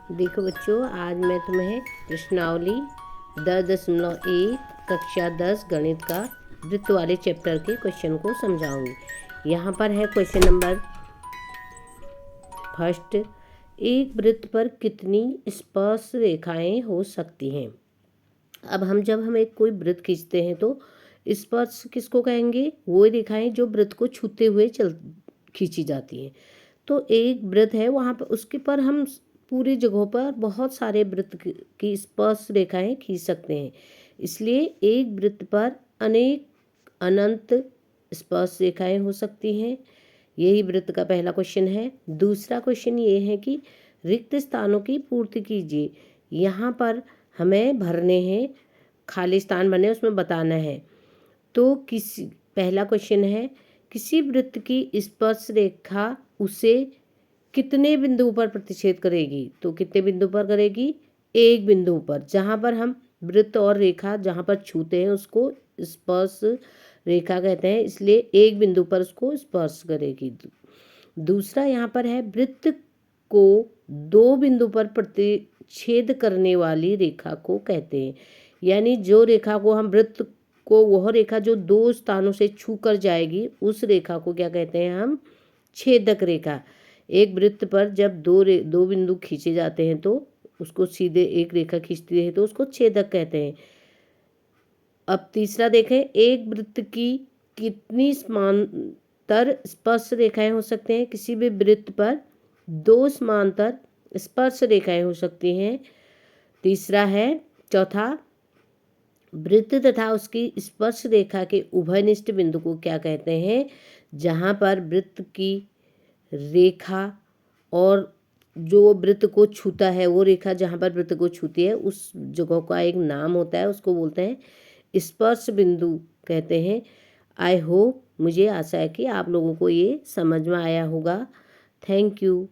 देखो बच्चों, आज मैं तुम्हें प्रश्नावली 10.1 कक्षा 10 गणित का वृत्त वाले चैप्टर के क्वेश्चन को समझाऊंगी। यहाँ पर है क्वेश्चन नंबर फर्स्ट। एक वृत्त पर कितनी स्पर्श रेखाएं हो सकती हैं। अब जब हम एक कोई वृत्त खींचते हैं तो स्पर्श किसको कहेंगे? वो रेखाएं जो वृत्त को छूते हुए खींची जाती हैं। तो एक वृत्त है, वहाँ पर उसके पर हम पूरी जगहों पर बहुत सारे वृत्त की स्पर्श रेखाएं खींच सकते हैं। इसलिए एक वृत्त पर अनंत स्पर्श रेखाएं हो सकती हैं। यही वृत्त का पहला क्वेश्चन है। दूसरा क्वेश्चन ये है कि रिक्त स्थानों की पूर्ति कीजिए। यहाँ पर हमें भरने हैं, खाली स्थान बने उसमें बताना है। तो पहला क्वेश्चन है, किसी वृत्त की स्पर्श रेखा उसे कितने बिंदु पर प्रतिच्छेद करेगी? तो कितने बिंदु पर करेगी? एक बिंदु पर। जहाँ पर हम वृत्त और रेखा जहाँ पर छूते हैं उसको स्पर्श रेखा कहते हैं, इसलिए एक बिंदु पर उसको स्पर्श करेगी। दूसरा यहाँ पर है, वृत्त को दो बिंदु पर प्रतिच्छेद करने वाली रेखा को कहते हैं। यानी जो रेखा को हम वृत्त को, वह रेखा जो दो स्थानों से छू कर जाएगी, उस रेखा को क्या कहते हैं? हम छेदक रेखा। एक वृत्त पर जब दो बिंदु खींचे जाते हैं तो उसको सीधे एक रेखा खींचती है तो उसको छेदक कहते हैं। अब तीसरा देखें, एक वृत्त की कितनी समांतर स्पर्श रेखाएं हो सकते हैं? किसी भी वृत्त पर दो समांतर स्पर्श रेखाएं हो सकती हैं। तीसरा है, चौथा, वृत्त तथा उसकी स्पर्श रेखा के उभयनिष्ठ बिंदु को क्या कहते हैं? जहाँ पर वृत्त की रेखा और जो वृत्त को छूता है, वो रेखा जहाँ पर वृत्त को छूती है उस जगह का एक नाम होता है, उसको बोलते हैं स्पर्श बिंदु कहते हैं। आई होप, मुझे आशा है कि आप लोगों को ये समझ में आया होगा। Thank you.